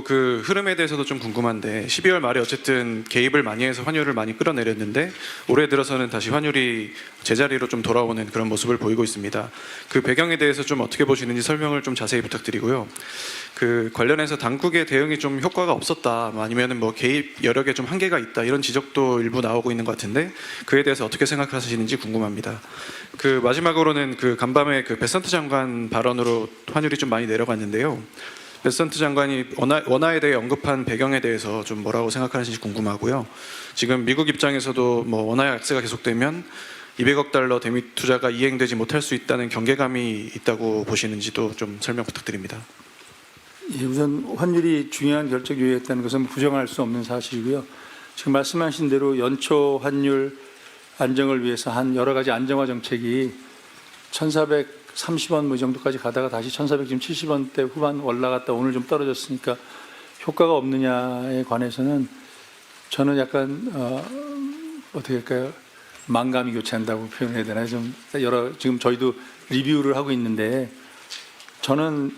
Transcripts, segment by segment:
그 흐름에 대해서도 좀 궁금한데 12월 말에 어쨌든 개입을 많이 해서 환율을 많이 끌어내렸는데 올해 들어서는 다시 환율이 제자리로 좀 돌아오는 그런 모습을 보이고 있습니다. 그 배경에 대해서 좀 어떻게 보시는지 설명을 좀 자세히 부탁드리고요. 그 관련해서 당국의 대응이 좀 효과가 없었다, 아니면은 뭐 개입 여력에 좀 한계가 있다, 이런 지적도 일부 나오고 있는 것 같은데 그에 대해서 어떻게 생각하시는지 궁금합니다. 그 마지막으로는 그 간밤에 그 베선트 장관 발언으로 환율이 좀 많이 내려갔는데요. 베선트 장관이 원화에 대해 언급한 배경에 대해서 좀 뭐라고 생각하시는지 궁금하고요. 지금 미국 입장에서도 뭐 원화 약세가 계속되면 200억 달러 대미 투자가 이행되지 못할 수 있다는 경계감이 있다고 보시는지도 좀 설명 부탁드립니다. 예, 우선 환율이 중요한 결정 요인이었다는 것은 부정할 수 없는 사실이고요. 지금 말씀하신 대로 연초 환율 안정을 위해서 한 여러 가지 안정화 정책이 1,430원 뭐 정도까지 가다가 다시 1,470원대 후반 올라갔다 오늘 좀 떨어졌으니까 효과가 없느냐에 관해서는 저는 약간 어떻게 할까요? 만감이 교차한다고 표현해야 되나요? 좀 지금 저희도 리뷰를 하고 있는데 저는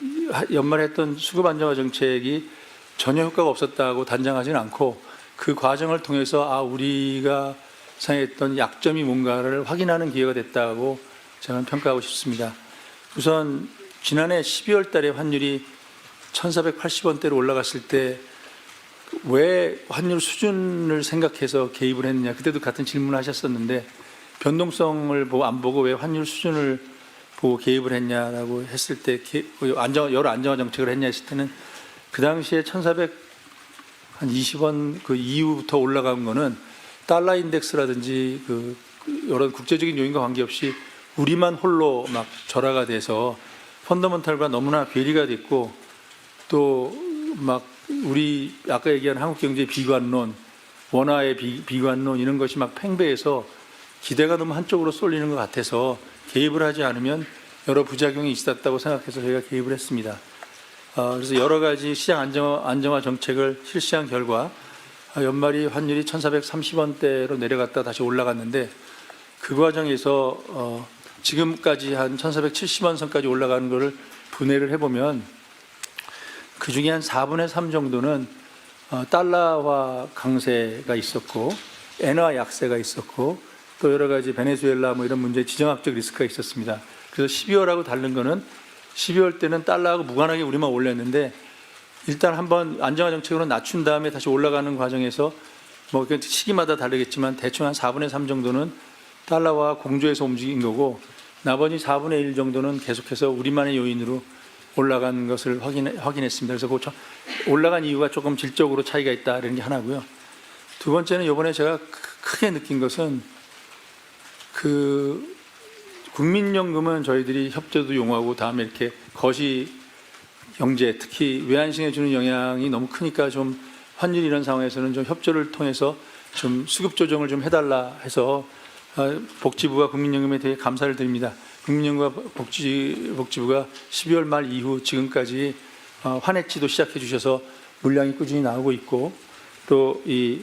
연말에 했던 수급 안정화 정책이 전혀 효과가 없었다고 단정하지는 않고 그 과정을 통해서 우리가 상했던 약점이 뭔가를 확인하는 기회가 됐다고 저는 평가하고 싶습니다. 우선 지난해 12월 달에 환율이 1,480원대로 올라갔을 때 왜 환율 수준을 생각해서 개입을 했느냐, 그때도 같은 질문을 하셨었는데 변동성을 안 보고 왜 환율 수준을 보고 개입을 했냐라고 했을 때 여러 안정화 정책을 했냐 했을 때는 그 당시에 1,420원 그 이후부터 올라간 거는 달러 인덱스라든지 그 여러 국제적인 요인과 관계없이 우리만 홀로 막 절하가 돼서 펀더먼탈과 너무나 괴리가 됐고 또 막 우리 아까 얘기한 한국 경제 비관론, 원화의 비관론 이런 것이 막 팽배해서 기대가 너무 한쪽으로 쏠리는 것 같아서 개입을 하지 않으면 여러 부작용이 있었다고 생각해서 저희가 개입을 했습니다. 그래서 여러 가지 시장 안정화 정책을 실시한 결과 연말이 환율이 1,430원대로 내려갔다 다시 올라갔는데 그 과정에서 지금까지 한 1,470원 선까지 올라가는 것을 분해를 해보면 그 중에 한 4분의 3 정도는 달러화 강세가 있었고 엔화 약세가 있었고 또 여러 가지 베네수엘라 뭐 이런 문제 지정학적 리스크가 있었습니다. 그래서 12월하고 다른 거는 12월 때는 달러하고 무관하게 우리만 올렸는데 일단 한번 안정화 정책으로 낮춘 다음에 다시 올라가는 과정에서 뭐 시기마다 다르겠지만 대충 한 4분의 3 정도는 달러와 공조해서 움직인 거고 나머지 4분의 1 정도는 계속해서 우리만의 요인으로 올라간 것을 확인했습니다. 그래서 그 올라간 이유가 조금 질적으로 차이가 있다 이런 게 하나고요. 두 번째는 이번에 제가 크게 느낀 것은 그 국민연금은 저희들이 협조도 용하고 다음에 이렇게 거시 경제 특히 외환시장에 주는 영향이 너무 크니까 좀 환율 이런 상황에서는 좀 협조를 통해서 좀 수급 조정을 좀 해달라 해서 복지부와 국민연금에 대해 감사를 드립니다. 국민연금과 복지부가 12월 말 이후 지금까지 환해치도 시작해 주셔서 물량이 꾸준히 나오고 있고 또 이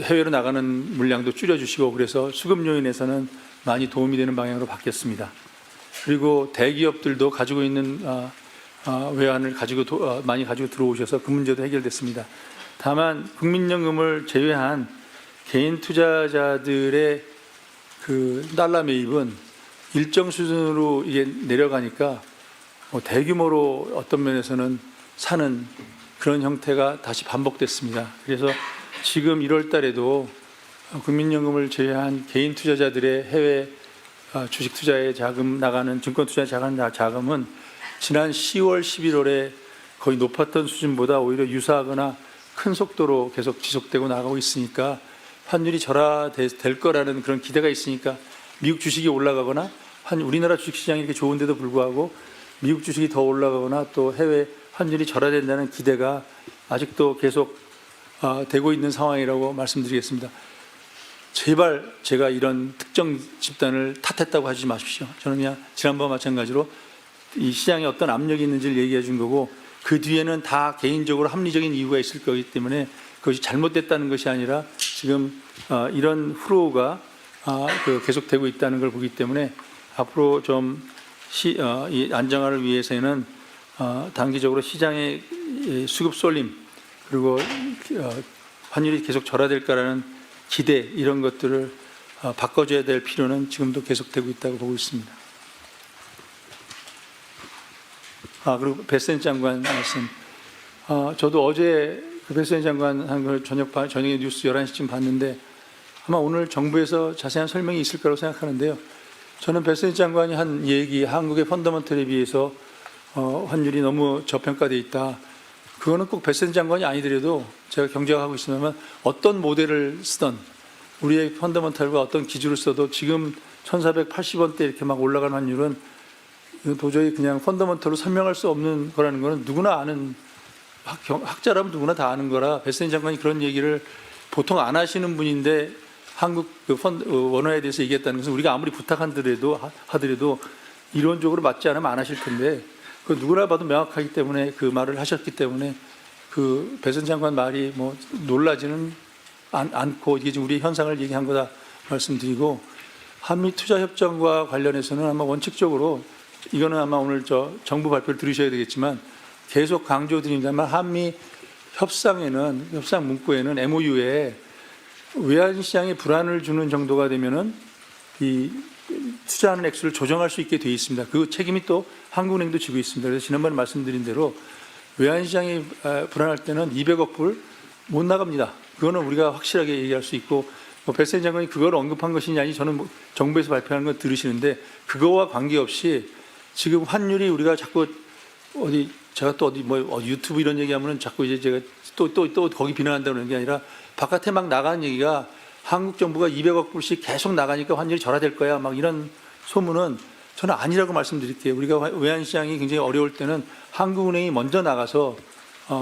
해외로 나가는 물량도 줄여주시고 그래서 수급 요인에서는 많이 도움이 되는 방향으로 바뀌었습니다. 그리고 대기업들도 가지고 있는 외환을 많이 가지고 들어오셔서 그 문제도 해결됐습니다. 다만 국민연금을 제외한 개인 투자자들의 그 달러 매입은 일정 수준으로 이게 내려가니까 대규모로 어떤 면에서는 사는 그런 형태가 다시 반복됐습니다. 그래서 지금 1월 달에도 국민연금을 제외한 개인 투자자들의 해외 주식 투자에 자금 나가는 증권 투자에 자금은 지난 10월, 11월에 거의 높았던 수준보다 오히려 유사하거나 큰 속도로 계속 지속되고 나가고 있으니까 환율이 절하될 거라는 그런 기대가 있으니까 미국 주식이 올라가거나 우리나라 주식시장이 이렇게 좋은데도 불구하고 미국 주식이 더 올라가거나 또 해외 환율이 절하된다는 기대가 아직도 계속 되고 있는 상황이라고 말씀드리겠습니다. 제발 제가 이런 특정 집단을 탓했다고 하지 마십시오. 저는 그냥 지난번와 마찬가지로 이 시장에 어떤 압력이 있는지를 얘기해 준 거고 그 뒤에는 다 개인적으로 합리적인 이유가 있을 거기 때문에 그것이 잘못됐다는 것이 아니라 지금 이런 후로가 계속되고 있다는 걸 보기 때문에 앞으로 좀 이 안정화를 위해서는 단기적으로 시장의 이 수급 쏠림 그리고 환율이 계속 절하될까라는 기대 이런 것들을 바꿔줘야 될 필요는 지금도 계속되고 있다고 보고 있습니다. 그리고 베센 장관 말씀. 저도 어제 그 베센 장관 한 걸 저녁에 뉴스 11시쯤 봤는데 아마 오늘 정부에서 자세한 설명이 있을 거라고 생각하는데요. 저는 베센 장관이 한 얘기, 한국의 펀더먼털에 비해서 환율이 너무 저평가되어 있다. 그거는 꼭 베센 장관이 아니더라도 제가 경제학하고 있으면 어떤 모델을 쓰던 우리의 펀더먼털과 어떤 기준을 써도 지금 1480원대 이렇게 막 올라가는 환율은 도저히 그냥 펀더먼털로 설명할 수 없는 거라는 거는 누구나 아는 학자라면 누구나 다 아는 거라 베센 장관이 그런 얘기를 보통 안 하시는 분인데 한국 원화에 대해서 얘기했다는 것은 우리가 아무리 하더라도 이론적으로 맞지 않으면 안 하실 텐데 그 누구나 봐도 명확하기 때문에 그 말을 하셨기 때문에 그 베센 장관 말이 뭐 놀라지는 않고 이게 지금 우리 현상을 얘기한 거다 말씀드리고 한미 투자 협정과 관련해서는 아마 원칙적으로 이거는 아마 오늘 정부 발표를 들으셔야 되겠지만 계속 강조드립니다만 한미 협상 문구에는 MOU에 외환 시장에 불안을 주는 정도가 되면은 이 투자하는 액수를 조정할 수 있게 되어 있습니다. 그 책임이 또 한국은행도 지고 있습니다. 그래서 지난번에 말씀드린 대로 외환 시장이 불안할 때는 200억 불 못 나갑니다. 그거는 우리가 확실하게 얘기할 수 있고 베센 장관이 그걸 언급한 것이냐 아니 저는 정부에서 발표하는 건 들으시는데 그거와 관계없이 지금 환율이 우리가 자꾸 제가 또 어디 유튜브 이런 얘기하면은 자꾸 이제 제가 또 거기 비난한다는 게 아니라 바깥에 막 나가는 얘기가 한국 정부가 200억 불씩 계속 나가니까 환율이 절하될 거야 막 이런 소문은 저는 아니라고 말씀드릴게요. 우리가 외환 시장이 굉장히 어려울 때는 한국은행이 먼저 나가서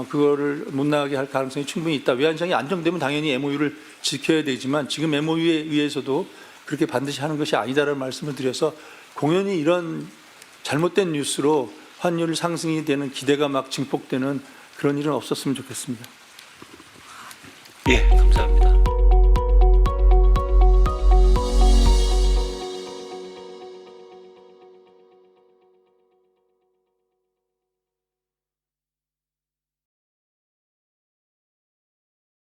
그거를 못 나가게 할 가능성이 충분히 있다. 외환 시장이 안정되면 당연히 MOU를 지켜야 되지만 지금 MOU에 의해서도 그렇게 반드시 하는 것이 아니다라는 말씀을 드려서 공연히 이런 잘못된 뉴스로 환율 상승이 되는 기대가 막 증폭되는 그런 일은 없었으면 좋겠습니다. 예, 감사합니다.